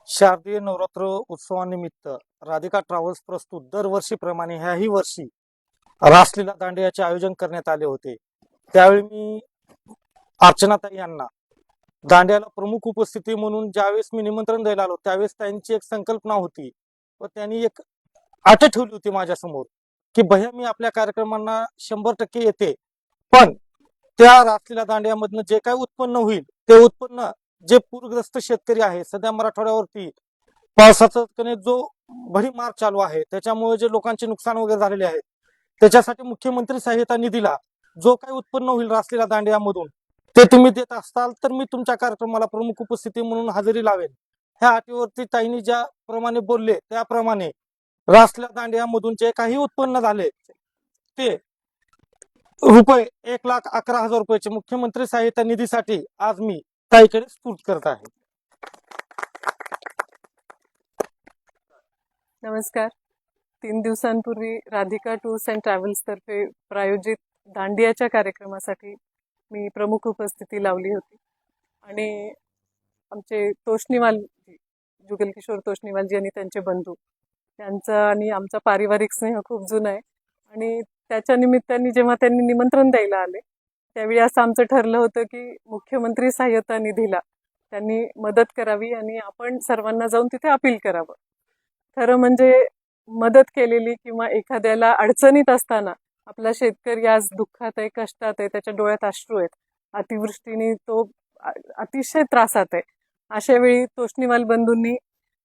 शारदीय नवरात्र उत्सवानिमित्त राधिका ट्रॅव्हल्स प्रस्तुत दरवर्षीप्रमाणे ह्याही वर्षी रासलीला दांडियाचे आयोजन करण्यात आले होते। त्यावेळी मी अर्चनाताई यांना दांडियाला प्रमुख उपस्थिती म्हणून ज्यावेळेस मी निमंत्रण द्यायला आलो त्यावेळेस त्यांची एक संकल्पना होती व त्यांनी एक अट ठेवली होती माझ्यासमोर की भैया मी आपल्या कार्यक्रमांना 100% येते, पण त्या रासलीला दांडियामधनं जे काही उत्पन्न होईल ते उत्पन्न जे पूरग्रस्त शेतकरी आहे, सध्या मराठवाड्यावरती पावसाचा जो भडीमार चालू आहे त्याच्यामुळे जे लोकांचे नुकसान वगैरे झालेले आहे त्याच्यासाठी मुख्यमंत्री सहाय्यता निधीला जो काही उत्पन्न होईल रासलीला दांडियामधून ते तुम्ही देत असताल तर मी तुमच्या कार्यक्रमाला प्रमुख उपस्थिती म्हणून हजेरी लावेन। ह्या अटीवरती ताईंनी ज्याप्रमाणे बोलले त्याप्रमाणे रासलीला दांडियामधून जे काही उत्पन्न झाले ते रुपये 1,11,000 रुपयाचे मुख्यमंत्री सहाय्यता निधीसाठी आज मी ताईकडे स्फूर्त करत आहे। नमस्कार। 3 दिवसांपूर्वी राधिका टूर्स अँड ट्रॅव्हल्स तर्फे प्रायोजित दांडियाच्या कार्यक्रमासाठी मी प्रमुख उपस्थिती लावली होती आणि आमचे तोष्णीवालजी, जुगलकिशोर तोष्णीवालजी आणि त्यांचे बंधू त्यांचा आणि आमचा पारिवारिक स्नेह खूप जुना आहे आणि त्याच्या निमित्ताने जेव्हा त्यांनी निमंत्रण द्यायला आले त्यावेळी असं आमचं ठरलं होतं की मुख्यमंत्री सहाय्यता निधीला त्यांनी मदत करावी आणि आपण सर्वांना जाऊन तिथे अपील करावं। खरं म्हणजे मदत केलेली किंवा एखाद्याला अडचणीत असताना आपला शेतकरी आज दुःखात आहे, कष्टात आहे, त्याच्या डोळ्यात अश्रू आहेत, अतिवृष्टीने तो अतिशय त्रासात आहे, अशा वेळी तोष्णीवाल बंधूंनी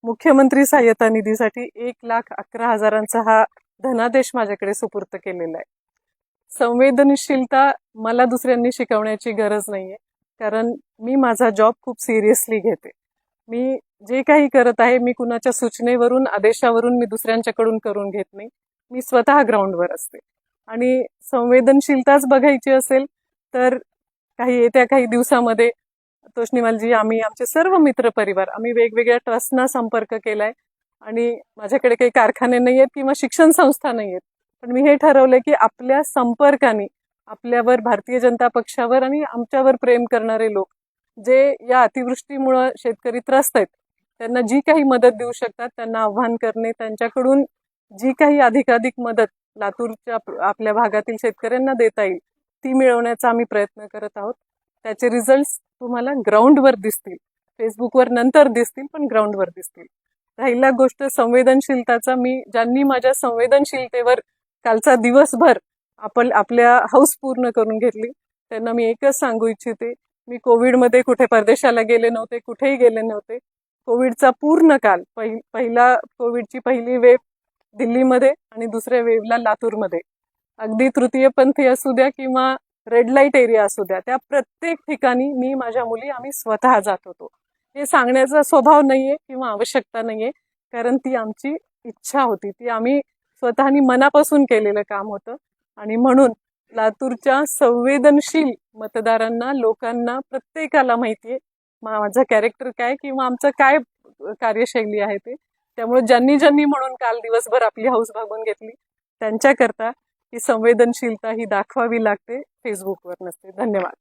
मुख्यमंत्री सहाय्यता निधीसाठी 1,11,000 हा धनादेश माझ्याकडे सुपूर्त केलेला आहे। संवेदनशीलता मला दुसऱ्यांनी शिकवण्याची गरज नाहीये, कारण मी माझा जॉब खूप सिरियसली घेते। मी जे काही करत आहे मी कुणाच्या सूचनेवरून आदेशावरून मी दुसऱ्यांच्याकडून करून घेत नाही, मी स्वतः ग्राउंडवर असते आणि संवेदनशीलताच बघायची असेल तर येत्या काही दिवसामध्ये तोष्णीवालजी, आम्ही आमचे सर्व मित्र परिवार आम्ही वेगवेगळ्या ट्रस्टना संपर्क केलाय आणि माझ्याकडे काही कारखाने नाही आहेत किंवा शिक्षण संस्था नाही आहेत, पण मी हे ठरवलंय की आपल्या संपर्काने आपल्यावर, भारतीय जनता पक्षावर आणि आमच्यावर प्रेम करणारे लोक जे या अतिवृष्टीमुळे शेतकरी त्रस्त आहेत त्यांना जी काही मदत देऊ शकतात त्यांना आव्हान करणे, त्यांच्याकडून जी काही अधिकाधिक मदत लातूरच्या आपल्या भागातील शेतकऱ्यांना देता येईल ती मिळवण्याचा आम्ही प्रयत्न करत आहोत। त्याचे रिझल्ट्स तुम्हाला ग्राउंडवर दिसतील, फेसबुकवर नंतर दिसतील, पण ग्राउंडवर दिसतील। राहिला गोष्ट संवेदनशीलताचा, ज्यांनी माझ्या संवेदनशीलतेवर कालचा दिवसभर आपल्या हौस पूर्ण करून घेतली त्यांना मी एकच सांगू इच्छिते, मी कोविडमध्ये कुठे परदेशाला गेले नव्हते, कुठेही गेले नव्हते। कोविडचा पूर्ण काल, कोविडची पहिली वेव दिल्लीमध्ये आणि दुसऱ्या वेवला लातूरमध्ये, अगदी तृतीयपंथी असू द्या किंवा रेड लाईट एरिया असू द्या, त्या प्रत्येक ठिकाणी मी, माझ्या मुली, आम्ही स्वतः जात होतो। हे सांगण्याचा स्वभाव नाहीये किंवा आवश्यकता नाहीये, कारण ती आमची इच्छा होती, ती आम्ही स्वतःनी मनापासून केलेलं काम होतं आणि म्हणून लातूरच्या संवेदनशील मतदारांना, लोकांना, प्रत्येकाला माहितीये माझं कॅरेक्टर काय किंवा आमचं काय कार्यशैली आहे ते, त्यामुळे ज्यांनी म्हणून काल दिवसभर आपली हौस भागवून घेतली त्यांच्याकरता ही संवेदनशीलता ही दाखवावी लागते, फेसबुकवर नसते। धन्यवाद।